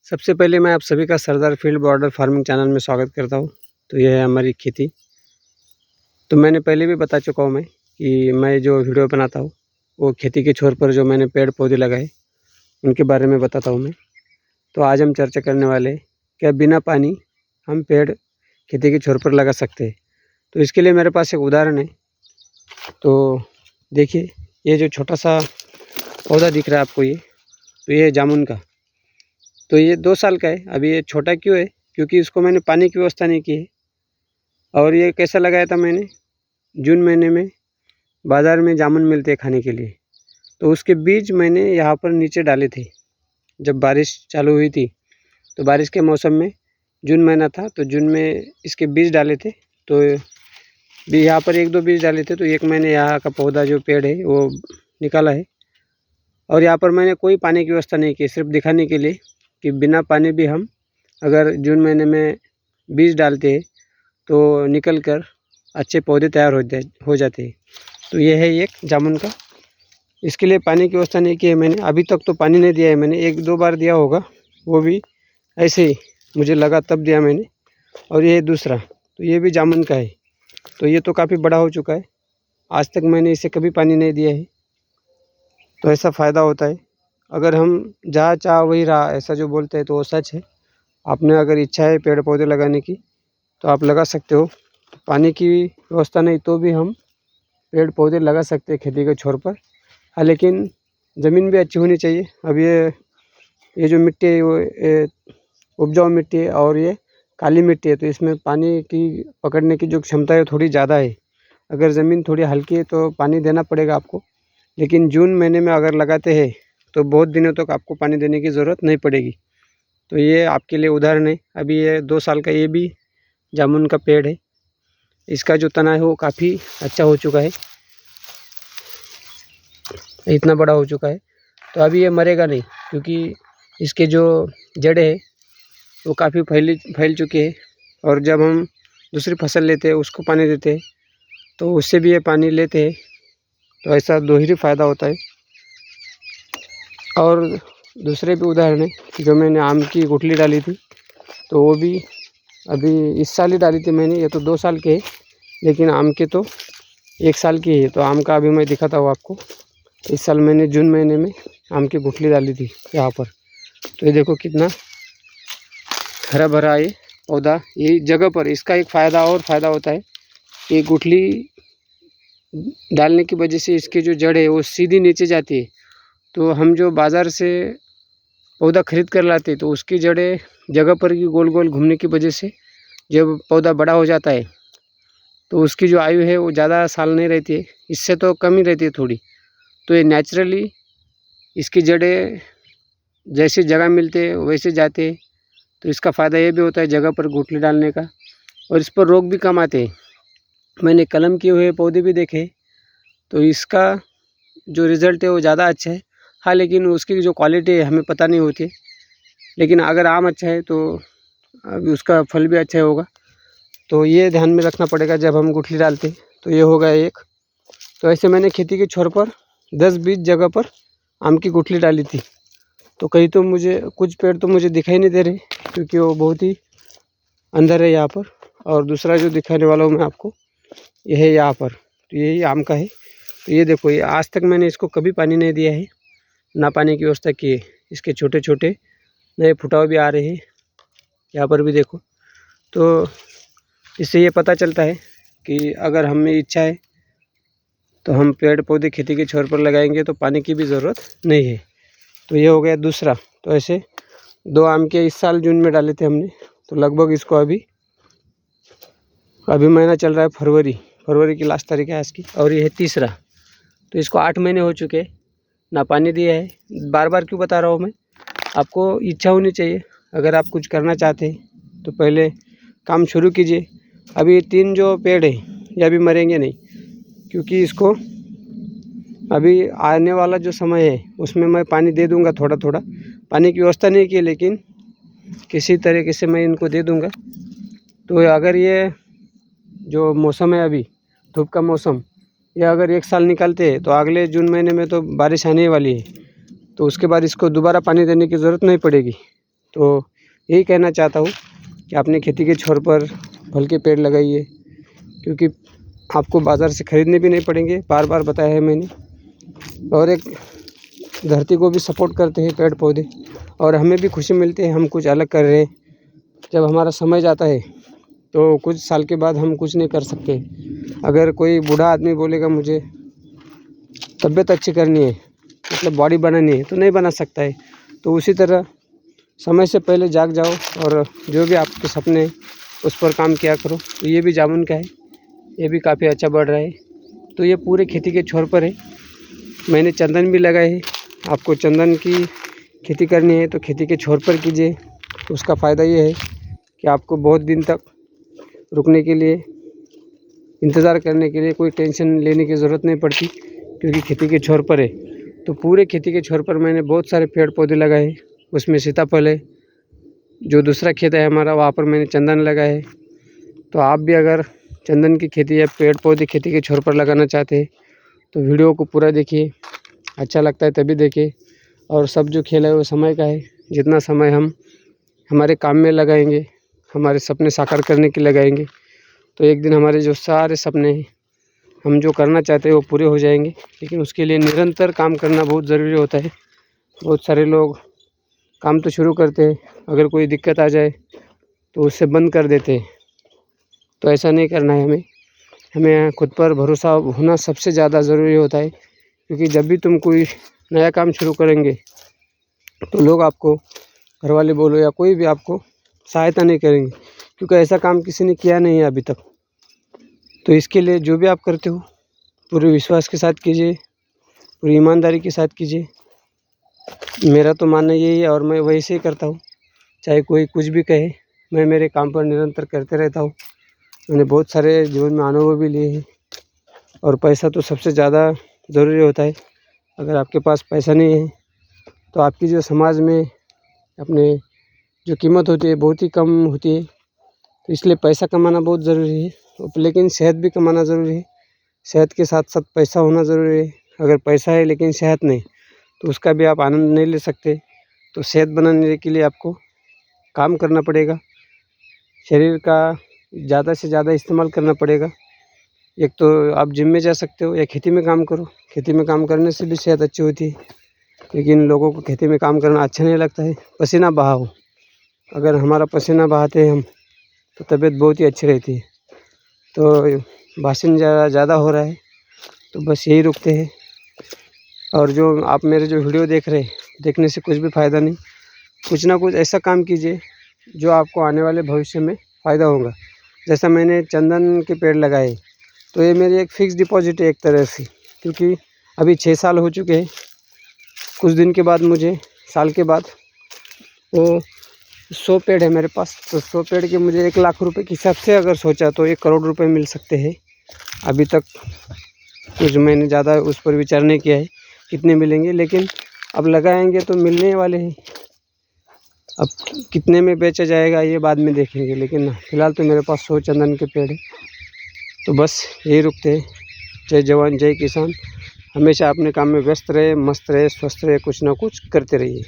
सबसे पहले मैं आप सभी का सरदार फील्ड बॉर्डर फार्मिंग चैनल में स्वागत करता हूँ। तो यह है हमारी खेती। तो मैंने पहले भी बता चुका हूँ मैं कि मैं जो वीडियो बनाता हूँ वो खेती के छोर पर जो मैंने पेड़ पौधे लगाए उनके बारे में बताता हूँ मैं। तो आज हम चर्चा करने वाले हैं क्या बिना पानी हम पेड़ खेती के छोर पर लगा सकते हैं। तो इसके लिए मेरे पास एक उदाहरण है। तो देखिए, ये जो छोटा सा पौधा दिख रहा है आपको, ये है जामुन का। तो ये 2 साल का है। अभी ये छोटा क्यों है? क्योंकि इसको मैंने पानी की व्यवस्था नहीं की है। और ये कैसा लगाया था मैंने? जून महीने में बाज़ार में जामुन मिलते हैं खाने के लिए, तो उसके बीज मैंने यहाँ पर नीचे डाले थे। जब बारिश चालू हुई थी तो बारिश के मौसम में जून महीना था, तो जून में इसके बीज डाले थे। तो भी यहाँ पर 1-2 बीज डाले थे, तो एक मैंने यहाँ का पौधा जो पेड़ है वो निकाला है। और यहाँ पर मैंने कोई पानी की व्यवस्था नहीं की, सिर्फ दिखाने के लिए कि बिना पानी भी हम अगर जून महीने में बीज डालते हैं तो निकल कर अच्छे पौधे तैयार हो जाते हैं। तो ये है एक जामुन का। इसके लिए पानी की व्यवस्था नहीं की है मैंने, अभी तक तो पानी नहीं दिया है मैंने। 1-2 बार दिया होगा, वो भी ऐसे ही मुझे लगा तब दिया मैंने। और ये दूसरा, तो ये भी जामुन का है। तो ये तो काफ़ी बड़ा हो चुका है, आज तक मैंने इसे कभी पानी नहीं दिया है। तो ऐसा फ़ायदा होता है, अगर हम जहाँ चाह वही रहा, ऐसा जो बोलते हैं तो वो सच है। आपने अगर इच्छा है पेड़ पौधे लगाने की तो आप लगा सकते हो। पानी की व्यवस्था नहीं तो भी हम पेड़ पौधे लगा सकते हैं खेती के छोर पर। हाँ, लेकिन ज़मीन भी अच्छी होनी चाहिए। अब ये जो मिट्टी है वो उपजाऊ मिट्टी है और ये काली मिट्टी है, तो इसमें पानी की पकड़ने की जो क्षमता है थोड़ी ज़्यादा है। अगर ज़मीन थोड़ी हल्की है तो पानी देना पड़ेगा आपको, लेकिन जून महीने में अगर लगाते हैं तो बहुत दिनों तक आपको पानी देने की ज़रूरत नहीं पड़ेगी। तो ये आपके लिए उदाहरण है। अभी ये 2 साल का ये भी जामुन का पेड़ है। इसका जो तना है वो काफ़ी अच्छा हो चुका है, इतना बड़ा हो चुका है। तो अभी ये मरेगा नहीं, क्योंकि इसके जो जड़ें हैं वो काफ़ी फैल चुके हैं। और जब हम दूसरी फसल लेते हैं उसको पानी देते हैं तो उससे भी ये पानी लेते हैं। तो ऐसा दोहरी फ़ायदा होता है। और दूसरे भी उदाहरण है, जो मैंने आम की गुठली डाली थी तो वो भी अभी इस साल ही डाली थी मैंने। ये तो 2 साल के है, लेकिन आम के तो 1 साल की है। तो आम का अभी मैं दिखाता हूँ आपको। इस साल मैंने जून महीने में आम की गुठली डाली थी यहाँ पर। तो ये देखो कितना हरा भरा है पौधा। यही जगह पर इसका एक फ़ायदा होता है कि गुठली डालने की वजह से इसकी जो जड़ है वो सीधी नीचे जाती है। तो हम जो बाज़ार से पौधा खरीद कर लाते हैं तो उसकी जड़ें जगह पर ही गोल गोल घूमने की वजह से जब पौधा बड़ा हो जाता है तो उसकी जो आयु है वो ज़्यादा साल नहीं रहती है, इससे तो कम ही रहती है थोड़ी। तो ये नेचुरली इसकी जड़ें जैसी जगह मिलते हैं वैसे जाते हैं। तो इसका फ़ायदा ये भी होता है जगह पर गुठली डालने का, और इस पर रोग भी कम आते हैं। मैंने कलम किए हुए पौधे भी देखे, तो इसका जो रिज़ल्ट है वो ज़्यादा अच्छा है। हाँ, लेकिन उसकी जो क्वालिटी है हमें पता नहीं होती, लेकिन अगर आम अच्छा है तो अभी उसका फल भी अच्छा होगा। तो ये ध्यान में रखना पड़ेगा जब हम गुठली डालते हैं। तो ये होगा एक। तो ऐसे मैंने खेती के छोर पर 10-20 जगह पर आम की गुठली डाली थी। तो कहीं तो मुझे कुछ पेड़ तो मुझे दिखाई नहीं दे रहे, क्योंकि वो बहुत ही अंदर है यहाँ पर। और दूसरा जो दिखाने वाला हूँ मैं आपको, ये है यहाँ पर। तो यही आम का है। तो ये देखो, ये आज तक मैंने इसको कभी पानी नहीं दिया है, ना पानी की व्यवस्था की है। इसके छोटे छोटे नए फुटाव भी आ रहे हैं, यहाँ पर भी देखो। तो इससे ये पता चलता है कि अगर हमें इच्छा है तो हम पेड़ पौधे खेती के छोर पर लगाएंगे तो पानी की भी ज़रूरत नहीं है। तो ये हो गया दूसरा। तो ऐसे 2 आम के इस साल जून में डाले थे हमने। तो लगभग इसको अभी महीना चल रहा है फरवरी की लास्ट तारीख है आज की। और ये है तीसरा। तो इसको 8 महीने हो चुके हैं, ना पानी दिया है। बार बार क्यों बता रहा हूँ मैं? आपको इच्छा होनी चाहिए। अगर आप कुछ करना चाहते हैं तो पहले काम शुरू कीजिए। अभी 3 जो पेड़ है ये अभी मरेंगे नहीं, क्योंकि इसको अभी आने वाला जो समय है उसमें मैं पानी दे दूंगा। थोड़ा थोड़ा पानी की व्यवस्था नहीं की, लेकिन किसी तरीके से मैं इनको दे दूंगा। तो अगर ये जो मौसम है अभी धूप का मौसम, ये अगर 1 साल निकलते हैं तो अगले जून महीने में तो बारिश आने वाली है। तो उसके बाद इसको दोबारा पानी देने की ज़रूरत नहीं पड़ेगी। तो यही कहना चाहता हूँ कि अपनी खेती के छोर पर फल के पेड़ लगाइए, क्योंकि आपको बाज़ार से ख़रीदने भी नहीं पड़ेंगे, बार बार बताया है मैंने। और एक धरती को भी सपोर्ट करते हैं पेड़ पौधे, और हमें भी खुशी मिलती है हम कुछ अलग कर रहे हैं। जब हमारा समय जाता है तो कुछ साल के बाद हम कुछ नहीं कर सकते। अगर कोई बूढ़ा आदमी बोलेगा मुझे तबीयत अच्छी करनी है, मतलब बॉडी बनानी है, तो नहीं बना सकता है। तो उसी तरह समय से पहले जाग जाओ और जो भी आपके सपने हैं उस पर काम किया करो। तो ये भी जामुन का है, ये भी काफ़ी अच्छा बढ़ रहा है। तो ये पूरे खेती के छोर पर है। मैंने चंदन भी लगाए है। आपको चंदन की खेती करनी है तो खेती के छोर पर कीजिए। तो उसका फ़ायदा ये है कि आपको बहुत दिन तक रुकने के लिए, इंतज़ार करने के लिए कोई टेंशन लेने की ज़रूरत नहीं पड़ती, क्योंकि खेती के छोर पर है। तो पूरे खेती के छोर पर मैंने बहुत सारे पेड़ पौधे लगाए हैं। उसमें सीताफल है, जो दूसरा खेत है हमारा वहाँ पर मैंने चंदन लगाया है। तो आप भी अगर चंदन की खेती या पेड़ पौधे खेती के छोर पर लगाना चाहते हैं तो वीडियो को पूरा देखिए, अच्छा लगता है तभी देखिए। और सब जो खेल है वो समय का है। जितना समय हम हमारे काम में लगाएंगे, हमारे सपने साकार करने के लगाएंगे, तो एक दिन हमारे जो सारे सपने हैं, हम जो करना चाहते हैं वो पूरे हो जाएंगे। लेकिन उसके लिए निरंतर काम करना बहुत ज़रूरी होता है। बहुत सारे लोग काम तो शुरू करते हैं, अगर कोई दिक्कत आ जाए तो उससे बंद कर देते हैं। तो ऐसा नहीं करना है हमें। हमें खुद पर भरोसा होना सबसे ज़्यादा ज़रूरी होता है, क्योंकि जब भी तुम कोई नया काम शुरू करेंगे तो लोग आपको, घर वाले बोलो या कोई भी, आपको सहायता नहीं करेंगे, क्योंकि ऐसा काम किसी ने किया नहीं है अभी तक। तो इसके लिए जो भी आप करते हो पूरे विश्वास के साथ कीजिए, पूरी ईमानदारी के साथ कीजिए। मेरा तो मानना यही है और मैं वैसे ही करता हूँ। चाहे कोई कुछ भी कहे, मैं मेरे काम पर निरंतर करते रहता हूँ। मैंने बहुत सारे जीवन में अनुभव भी लिए हैं। और पैसा तो सबसे ज़्यादा ज़रूरी होता है। अगर आपके पास पैसा नहीं है तो आपकी जो समाज में अपने जो कीमत होती है बहुत ही कम होती है। तो इसलिए पैसा कमाना बहुत ज़रूरी है, लेकिन सेहत भी कमाना ज़रूरी है। सेहत के साथ साथ पैसा होना ज़रूरी है। अगर पैसा है लेकिन सेहत नहीं, तो उसका भी आप आनंद नहीं ले सकते। तो सेहत बनाने के लिए आपको काम करना पड़ेगा, शरीर का ज़्यादा से ज़्यादा इस्तेमाल करना पड़ेगा। एक तो आप जिम में जा सकते हो या खेती में काम करो। खेती में काम करने से भी सेहत अच्छी होती है, लेकिन लोगों को खेती में काम करना अच्छा नहीं लगता है। पसीना बहाओ, अगर हमारा पसीना बहाते हैं हम तो तबीयत बहुत ही अच्छी रहती है। तो भाषण ज़्यादा हो रहा है, तो बस यही रुकते हैं। और जो आप मेरे जो वीडियो देख रहे हैं, देखने से कुछ भी फ़ायदा नहीं। कुछ ना कुछ ऐसा काम कीजिए जो आपको आने वाले भविष्य में फ़ायदा होगा। जैसा मैंने चंदन के पेड़ लगाए, तो ये मेरी एक फ़िक्स डिपॉज़िट है एक तरह से, क्योंकि अभी 6 साल हो चुके हैं। कुछ दिन के बाद मुझे, साल के बाद, वो 100 पेड़ है मेरे पास, तो 100 पेड़ के मुझे 1 लाख रुपए के हिसाब से अगर सोचा तो 1 करोड़ रुपए मिल सकते हैं। अभी तक कुछ मैंने ज़्यादा उस पर विचार नहीं किया है कितने मिलेंगे, लेकिन अब लगाएंगे तो मिलने वाले हैं। अब कितने में बेचा जाएगा ये बाद में देखेंगे, लेकिन फ़िलहाल तो मेरे पास 100 चंदन के पेड़ है। तो बस यही रुकते हैं। जय जवान जय किसान। हमेशा अपने काम में व्यस्त रहे, मस्त रहे, स्वस्थ रहे, कुछ ना कुछ करते रहिए।